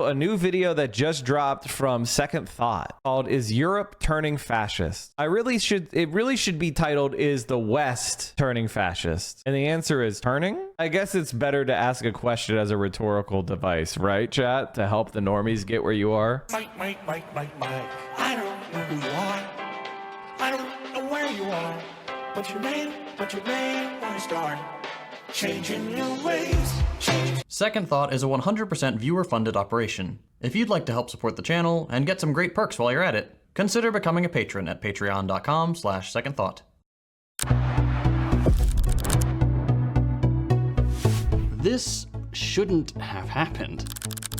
A new video that just dropped from Second Thought called "Is Europe Turning Fascist?" It really should be titled "Is the West Turning Fascist?" And the answer is turning. I guess it's better to ask a question as a rhetorical device, right, chat? To help the normies get where you are. Mike. I don't know who you are. I don't know where you are. What's your name? Wanna start changing your ways. Second Thought is a 100% viewer-funded operation. If you'd like to help support the channel and get some great perks while you're at it, consider becoming a patron at patreon.com/secondthought. This shouldn't have happened.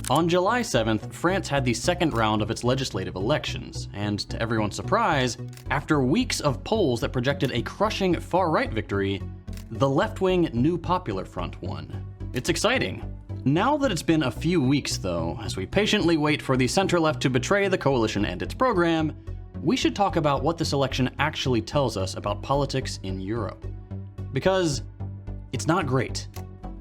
On July 7th, France had the second round of its legislative elections, and to everyone's surprise, after weeks of polls that projected a crushing far-right victory, the left-wing New Popular Front won. It's exciting. Now that it's been a few weeks, though, as we patiently wait for the center-left to betray the coalition and its program, we should talk about what this election actually tells us about politics in Europe. Because it's not great.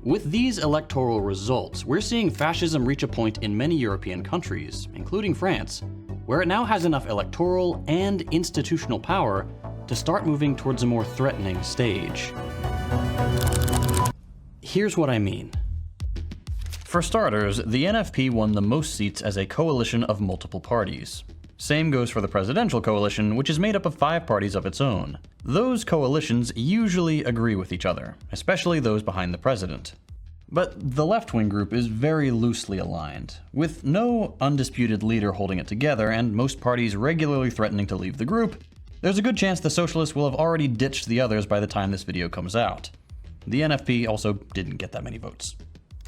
With these electoral results, we're seeing fascism reach a point in many European countries, including France, where it now has enough electoral and institutional power to start moving towards a more threatening stage. Here's what I mean. For starters, the NFP won the most seats as a coalition of multiple parties. Same goes for the presidential coalition, which is made up of 5 parties of its own. Those coalitions usually agree with each other, especially those behind the president. But the left-wing group is very loosely aligned, with no undisputed leader holding it together and most parties regularly threatening to leave the group. There's a good chance the socialists will have already ditched the others by the time this video comes out. The NFP also didn't get that many votes.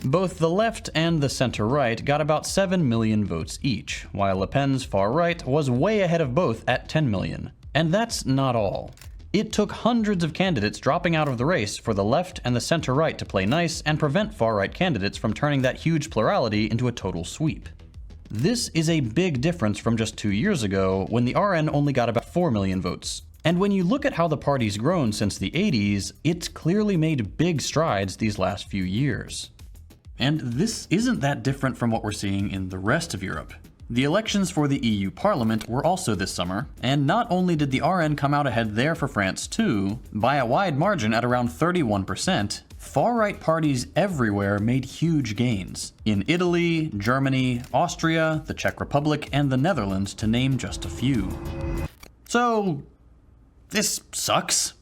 Both the left and the center-right got about 7 million votes each, while Le Pen's far-right was way ahead of both at 10 million. And that's not all. It took hundreds of candidates dropping out of the race for the left and the center-right to play nice and prevent far-right candidates from turning that huge plurality into a total sweep. This is a big difference from just 2 years ago, when the RN only got about 4 million votes. And when you look at how the party's grown since the 80s, it's clearly made big strides these last few years. And this isn't that different from what we're seeing in the rest of Europe. The elections for the EU Parliament were also this summer, and not only did the RN come out ahead there for France too, by a wide margin at around 31%, far-right parties everywhere made huge gains. In Italy, Germany, Austria, the Czech Republic, and the Netherlands, to name just a few. So, this sucks.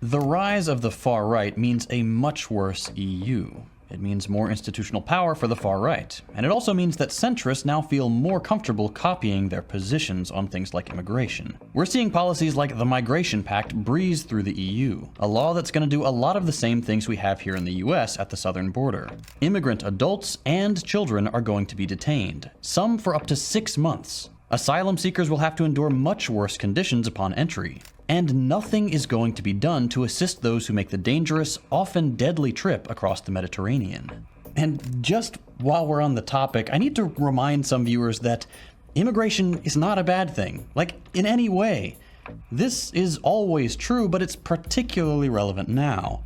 The rise of the far right means a much worse EU. It means more institutional power for the far right. And it also means that centrists now feel more comfortable copying their positions on things like immigration. We're seeing policies like the Migration Pact breeze through the EU, a law that's going to do a lot of the same things we have here in the US at the southern border. Immigrant adults and children are going to be detained, some for up to 6 months. Asylum seekers will have to endure much worse conditions upon entry. And nothing is going to be done to assist those who make the dangerous, often deadly trip across the Mediterranean. And just while we're on the topic, I need to remind some viewers that immigration is not a bad thing, like in any way. This is always true, but it's particularly relevant now.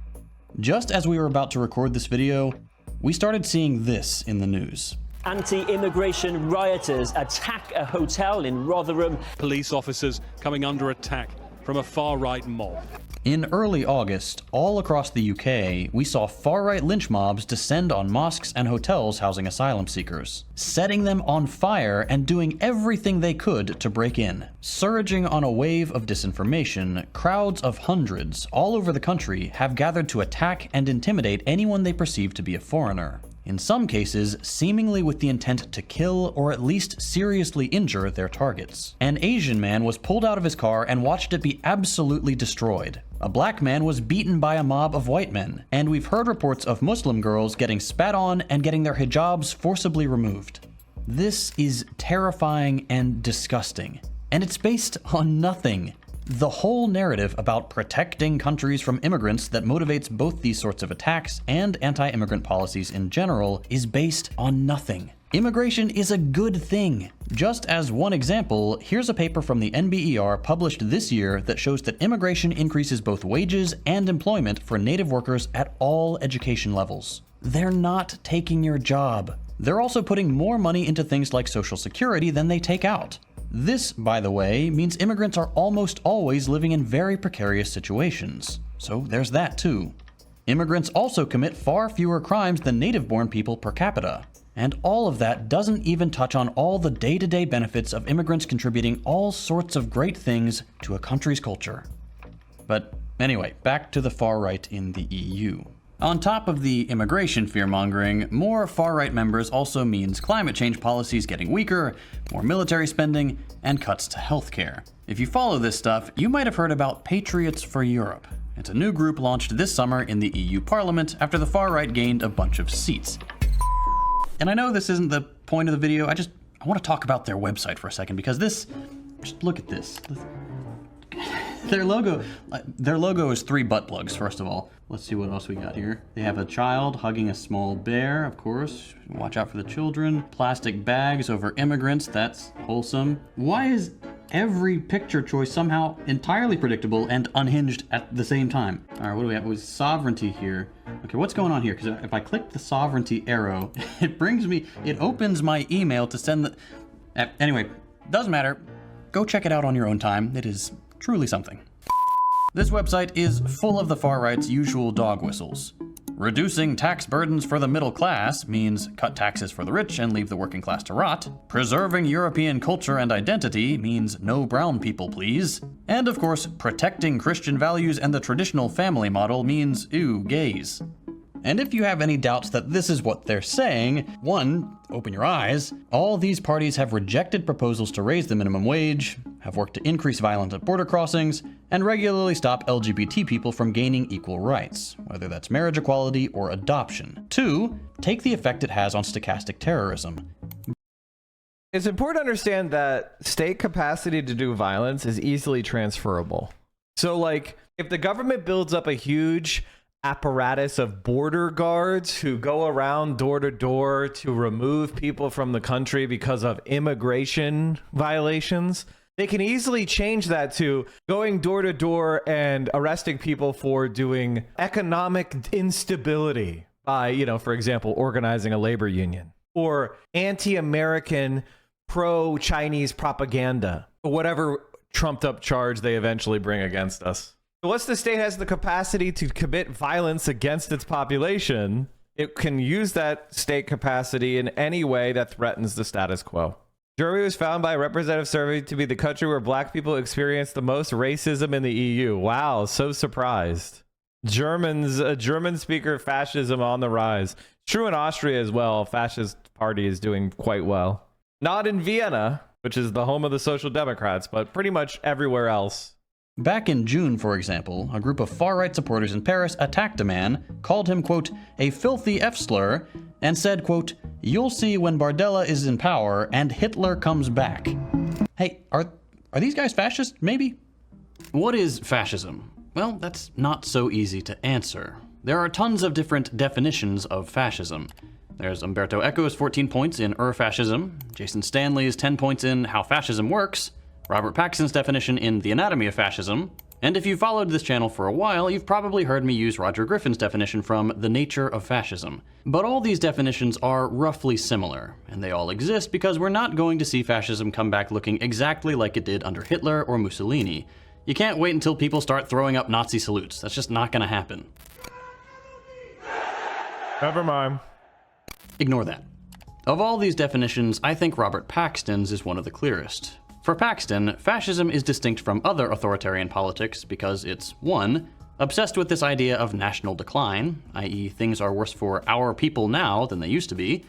Just as we were about to record this video, we started seeing this in the news. Anti-immigration rioters attack a hotel in Rotherham. Police officers coming under attack from a far-right mob. In early August, all across the UK, we saw far-right lynch mobs descend on mosques and hotels housing asylum seekers, setting them on fire and doing everything they could to break in. Surging on a wave of disinformation, crowds of hundreds all over the country have gathered to attack and intimidate anyone they perceive to be a foreigner. In some cases, seemingly with the intent to kill or at least seriously injure their targets. An Asian man was pulled out of his car and watched it be absolutely destroyed. A black man was beaten by a mob of white men, and we've heard reports of Muslim girls getting spat on and getting their hijabs forcibly removed. This is terrifying and disgusting, and it's based on nothing. The whole narrative about protecting countries from immigrants that motivates both these sorts of attacks and anti-immigrant policies in general is based on nothing. Immigration is a good thing. Just as one example, here's a paper from the NBER published this year that shows that immigration increases both wages and employment for native workers at all education levels. They're not taking your job. They're also putting more money into things like Social Security than they take out. This, by the way, means immigrants are almost always living in very precarious situations. So there's that too. Immigrants also commit far fewer crimes than native-born people per capita. And all of that doesn't even touch on all the day-to-day benefits of immigrants contributing all sorts of great things to a country's culture. But anyway, back to the far right in the EU. On top of the immigration fear-mongering, more far-right members also means climate change policies getting weaker, more military spending, and cuts to healthcare. If you follow this stuff, you might have heard about Patriots for Europe. It's a new group launched this summer in the EU Parliament after the far-right gained a bunch of seats. And I know this isn't the point of the video, I want to talk about their website for a second, because just look at this. Their logo is 3 butt plugs, first of all. Let's see what else we got here. They have a child hugging a small bear, of course. Watch out for the children. Plastic bags over immigrants, that's wholesome. Why is every picture choice somehow entirely predictable and unhinged at the same time? All right, what do we have? With sovereignty here. Okay, what's going on here? Because if I click the sovereignty arrow, it opens my email to send the... Anyway, doesn't matter. Go check it out on your own time. It is truly something. This website is full of the far right's usual dog whistles. Reducing tax burdens for the middle class means cut taxes for the rich and leave the working class to rot. Preserving European culture and identity means no brown people, please. And of course, protecting Christian values and the traditional family model means, ew, gays. And if you have any doubts that this is what they're saying, 1, open your eyes. All these parties have rejected proposals to raise the minimum wage, have worked to increase violence at border crossings, and regularly stop LGBT people from gaining equal rights, whether that's marriage equality or adoption. 2, take the effect it has on stochastic terrorism. It's important to understand that state capacity to do violence is easily transferable. So like, if the government builds up a huge apparatus of border guards who go around door to door to remove people from the country because of immigration violations, they can easily change that to going door to door and arresting people for doing economic instability by, you know, for example, organizing a labor union, or anti-American pro-Chinese propaganda, or whatever trumped up charge they eventually bring against us. Once the state has the capacity to commit violence against its population, it can use that state capacity in any way that threatens the status quo. Germany was found by a representative survey to be the country where black people experience the most racism in the EU. Wow, so surprised. German speaker fascism on the rise. True in Austria as well. Fascist party is doing quite well. Not in Vienna, which is the home of the Social Democrats, but pretty much everywhere else. Back in June, for example, a group of far-right supporters in Paris attacked a man, called him, quote, a filthy F-slur, and said, quote, you'll see when Bardella is in power and Hitler comes back. Hey, are these guys fascist, maybe? What is fascism? Well, that's not so easy to answer. There are tons of different definitions of fascism. There's Umberto Eco's 14 points in Fascism, Jason Stanley's 10 points in How Fascism Works, Robert Paxton's definition in The Anatomy of Fascism, and if you've followed this channel for a while, you've probably heard me use Roger Griffin's definition from The Nature of Fascism. But all these definitions are roughly similar, and they all exist because we're not going to see fascism come back looking exactly like it did under Hitler or Mussolini. You can't wait until people start throwing up Nazi salutes. That's just not gonna happen. Never mind. Ignore that. Of all these definitions, I think Robert Paxton's is one of the clearest. For Paxton, fascism is distinct from other authoritarian politics because it's 1. Obsessed with this idea of national decline, i.e. things are worse for our people now than they used to be.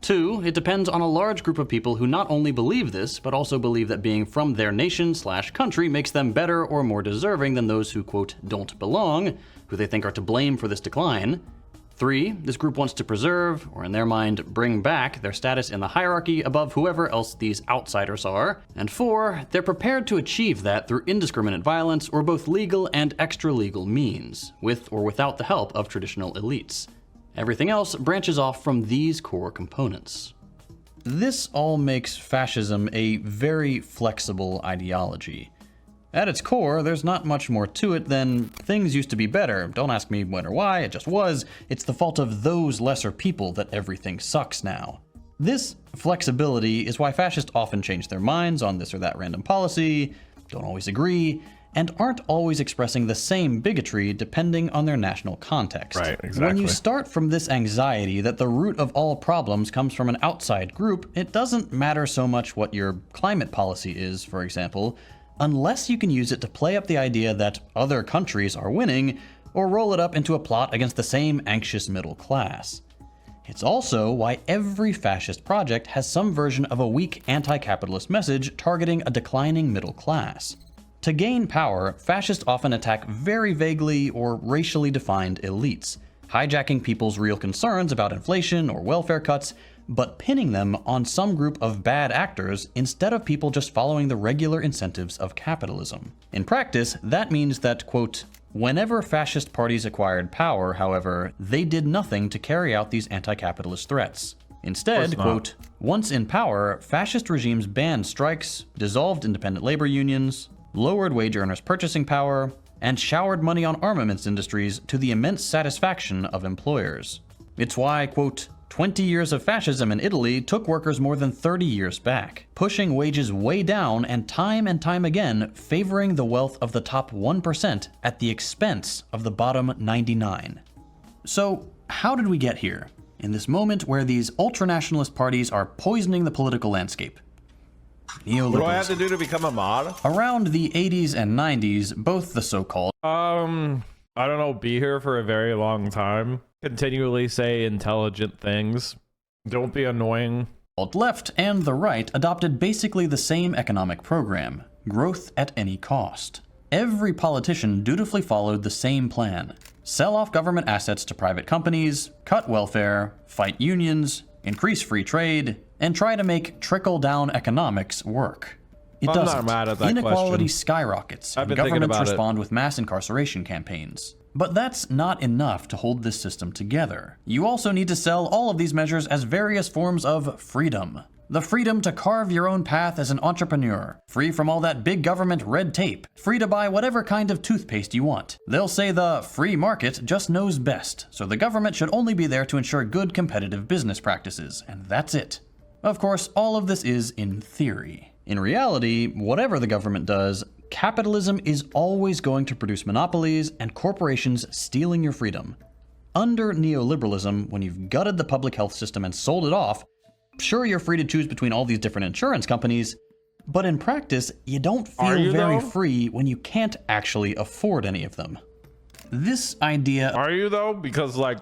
2. It depends on a large group of people who not only believe this, but also believe that being from their nation/country makes them better or more deserving than those who, quote, don't belong, who they think are to blame for this decline. 3. This group wants to preserve, or in their mind, bring back their status in the hierarchy above whoever else these outsiders are. And 4. They're prepared to achieve that through indiscriminate violence or both legal and extra-legal means, with or without the help of traditional elites. Everything else branches off from these core components. This all makes fascism a very flexible ideology. At its core, there's not much more to it than things used to be better. Don't ask me when or why, it just was. It's the fault of those lesser people that everything sucks now. This flexibility is why fascists often change their minds on this or that random policy, don't always agree, and aren't always expressing the same bigotry depending on their national context. Right, exactly. When you start from this anxiety that the root of all problems comes from an outside group, it doesn't matter so much what your climate policy is, for example, unless you can use it to play up the idea that other countries are winning, or roll it up into a plot against the same anxious middle class. It's also why every fascist project has some version of a weak anti-capitalist message targeting a declining middle class. To gain power, fascists often attack very vaguely or racially defined elites, hijacking people's real concerns about inflation or welfare cuts, but pinning them on some group of bad actors instead of people just following the regular incentives of capitalism. In practice, that means that, quote, whenever fascist parties acquired power, however, they did nothing to carry out these anti-capitalist threats. Instead, quote, once in power, fascist regimes banned strikes, dissolved independent labor unions, lowered wage earners' purchasing power, and showered money on armaments industries to the immense satisfaction of employers. It's why, quote, 20 years of fascism in Italy took workers more than 30 years back, pushing wages way down and time again favoring the wealth of the top 1% at the expense of the bottom 99. So, how did we get here? In this moment where these ultranationalist parties are poisoning the political landscape. Neoliberalism. What do I have to do to become a mod? Around the 80s and 90s, both the so-called I don't know, be here for a very long time. Continually say intelligent things. Don't be annoying. left and the right adopted basically the same economic program, growth at any cost. Every politician dutifully followed the same plan. Sell off government assets to private companies, cut welfare, fight unions, increase free trade, and try to make trickle-down economics work. It doesn't. I'm not mad at that Inequality question. skyrockets, I've and been thinking governments about it. respond with mass incarceration campaigns. But that's not enough to hold this system together. You also need to sell all of these measures as various forms of freedom. The freedom to carve your own path as an entrepreneur, free from all that big government red tape, free to buy whatever kind of toothpaste you want. They'll say the free market just knows best, so the government should only be there to ensure good competitive business practices, and that's it. Of course, all of this is in theory. In reality, whatever the government does, capitalism is always going to produce monopolies and corporations stealing your freedom. Under neoliberalism, when you've gutted the public health system and sold it off, sure, you're free to choose between all these different insurance companies, but in practice, you don't feel very free when you can't actually afford any of them. This idea... Are you though? Because like,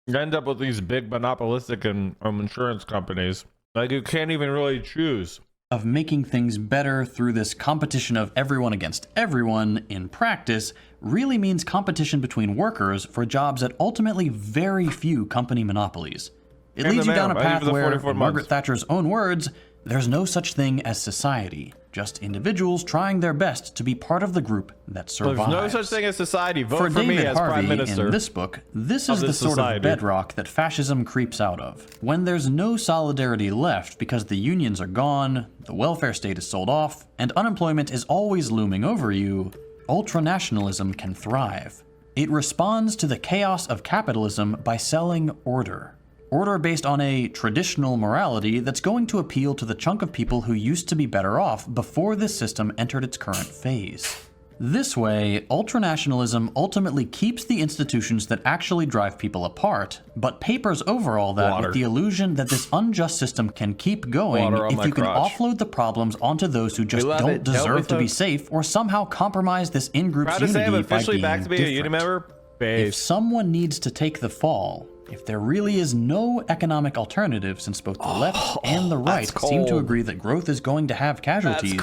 you end up with these big monopolistic and insurance companies. Like you can't even really choose. Of making things better through this competition of everyone against everyone in practice really means competition between workers for jobs at ultimately very few company monopolies. It leads you down a path where, in Margaret Thatcher's own words, there's no such thing as society, just individuals trying their best to be part of the group that survives. There's no such thing as society. Vote for me David as Harvey, Prime Minister. in this book, this is the sort of bedrock that fascism creeps out of. When there's no solidarity left because the unions are gone, the welfare state is sold off, and unemployment is always looming over you, ultranationalism can thrive. It responds to the chaos of capitalism by selling order. Order based on a traditional morality that's going to appeal to the chunk of people who used to be better off before this system entered its current phase. This way, ultranationalism ultimately keeps the institutions that actually drive people apart, but papers over all that with the illusion that this unjust system can keep going if you can offload the problems onto those who just don't deserve to be safe or somehow compromise this in-group's unity by being different. If someone needs to take the fall, if there really is no economic alternative since both the left and the right seem to agree that growth is going to have casualties,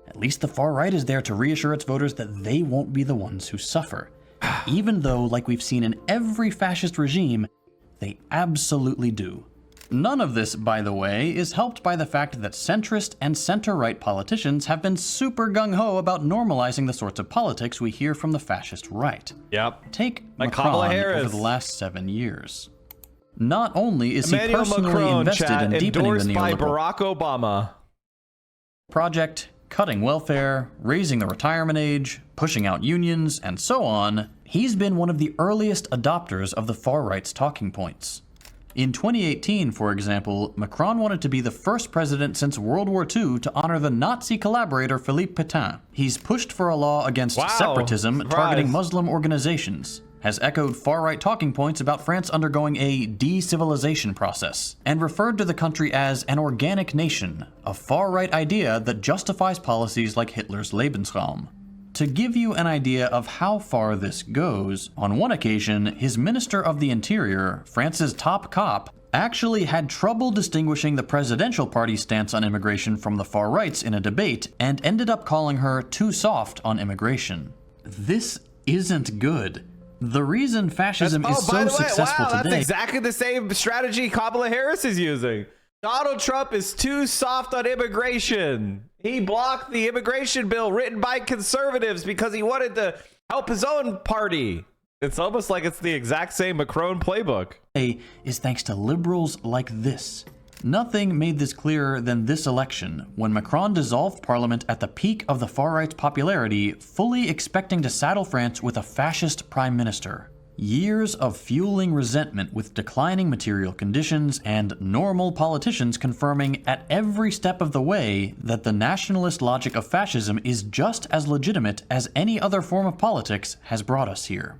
at least the far right is there to reassure its voters that they won't be the ones who suffer. Even though, like we've seen in every fascist regime, they absolutely do. None of this, by the way, is helped by the fact that centrist and center-right politicians have been super gung-ho about normalizing the sorts of politics we hear from the fascist right. Yep. Take like Macron over the last 7 years. Not only is he personally invested in deepening the neoliberal by Barack Obama project, Cutting welfare, raising the retirement age, pushing out unions, and so on, he's been one of the earliest adopters of the far-right's talking points. In 2018, for example, Macron wanted to be the first president since World War II to honor the Nazi collaborator Philippe Pétain. He's pushed for a law against separatism targeting Muslim organizations, has echoed far-right talking points about France undergoing a de-civilization process, and referred to the country as an organic nation, a far-right idea that justifies policies like Hitler's Lebensraum. To give you an idea of how far this goes, on one occasion, his Minister of the Interior, France's top cop, actually had trouble distinguishing the presidential party's stance on immigration from the far right's in a debate, and ended up calling her too soft on immigration. This isn't good. The reason fascism is so successful today... That's exactly the same strategy Kamala Harris is using. Donald Trump is too soft on immigration. He blocked the immigration bill written by conservatives because he wanted to help his own party. It's almost like it's the exact same Macron playbook. ...is thanks to liberals like this. Nothing made this clearer than this election, when Macron dissolved parliament at the peak of the far-right's popularity, fully expecting to saddle France with a fascist prime minister. Years of fueling resentment with declining material conditions and normal politicians confirming at every step of the way that the nationalist logic of fascism is just as legitimate as any other form of politics has brought us here.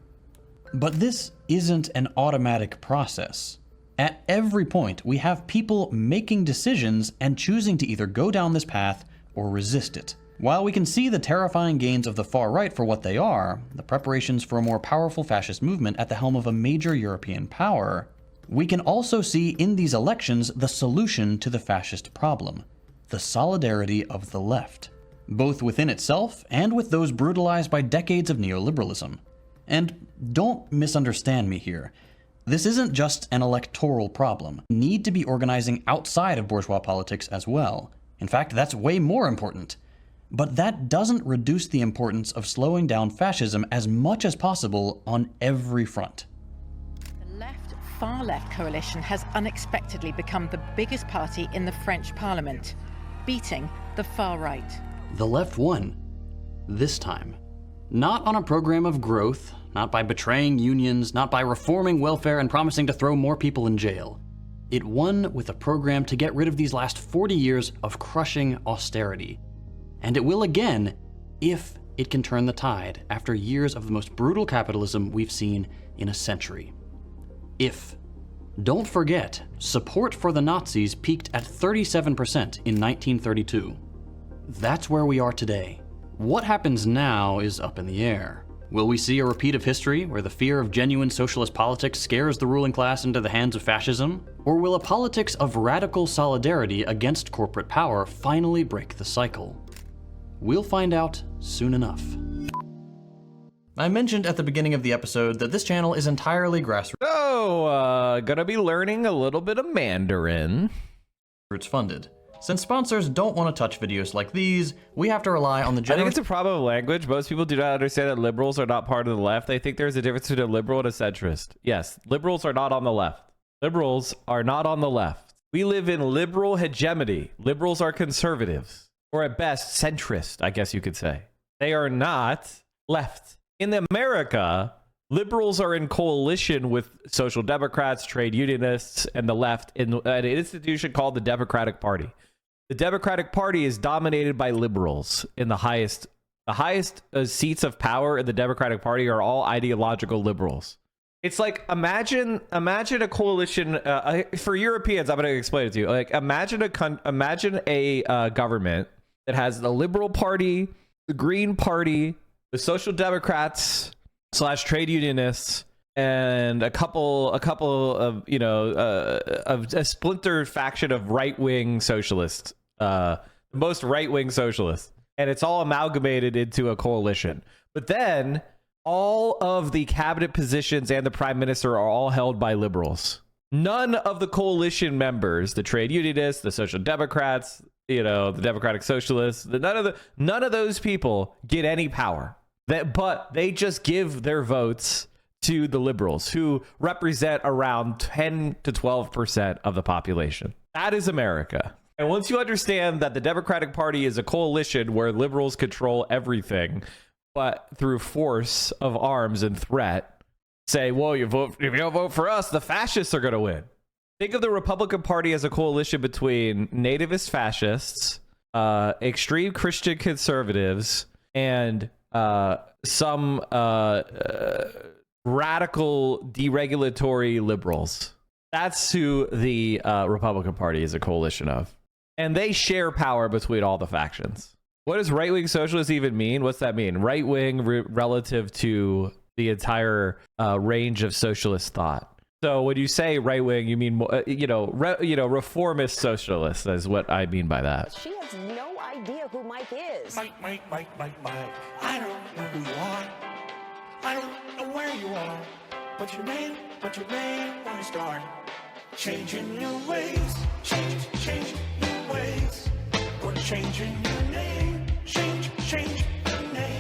But this isn't an automatic process. At every point, we have people making decisions and choosing to either go down this path or resist it. While we can see the terrifying gains of the far right for what they are, the preparations for a more powerful fascist movement at the helm of a major European power, we can also see in these elections the solution to the fascist problem, the solidarity of the left, both within itself and with those brutalized by decades of neoliberalism. And don't misunderstand me here. This isn't just an electoral problem. We need to be organizing outside of bourgeois politics as well. In fact, that's way more important. But that doesn't reduce the importance of slowing down fascism as much as possible on every front. The far-left coalition has unexpectedly become the biggest party in the French parliament, beating the far right. The left won. This time. Not on a program of growth, not by betraying unions, not by reforming welfare and promising to throw more people in jail. It won with a program to get rid of these last 40 years of crushing austerity. And it will again, if it can turn the tide after years of the most brutal capitalism we've seen in a century. If. Don't forget, support for the Nazis peaked at 37% in 1932. That's where we are today. What happens now is up in the air. Will we see a repeat of history where the fear of genuine socialist politics scares the ruling class into the hands of fascism? Or will a politics of radical solidarity against corporate power finally break the cycle? We'll find out soon enough. I mentioned at the beginning of the episode that this channel is entirely grassroots gonna be learning a little bit of Mandarin. Funded. Since sponsors don't want to touch videos like these, we have to rely on the I generous... think it's a problem of language. Most people do not understand that liberals are not part of the left. They think there's a difference between a liberal and a centrist. Yes, liberals are not on the left. Liberals are not on the left. We live in liberal hegemony. Liberals are conservatives. Or at best, centrist, I guess you could say. They are not left. In America, liberals are in coalition with social democrats, trade unionists, and the left in an institution called the Democratic Party. The Democratic Party is dominated by liberals. In the highest seats of power in the Democratic Party are all ideological liberals. It's like, imagine a coalition for Europeans. I'm going to explain it to you. Like, imagine a government that has the Liberal Party, the Green Party, the Social Democrats / trade unionists, and a couple of of a splinter faction of right-wing socialists, the most right-wing socialists, and it's all amalgamated into a coalition. But then all of the cabinet positions and the prime minister are all held by liberals. None of the coalition members, the trade unionists, the Social Democrats, the Democratic Socialists, none of those people get any power. But they just give their votes to the liberals, who represent around 10 to 12% of the population. That is America. And once you understand that the Democratic Party is a coalition where liberals control everything, but through force of arms and threat, say, well, if you don't vote for us, the fascists are going to win. Think of the Republican Party as a coalition between nativist fascists, extreme Christian conservatives, and some radical deregulatory liberals. That's who the Republican Party is a coalition of. And they share power between all the factions. What does right-wing socialist even mean? What's that mean? Right-wing relative to the entire range of socialist thought. So when you say right-wing, you mean, reformist socialist is what I mean by that. She has no idea who Mike is. Mike. I don't know who you are. I don't know where you are. But you may want to start changing your ways. Change new ways. We're changing your name.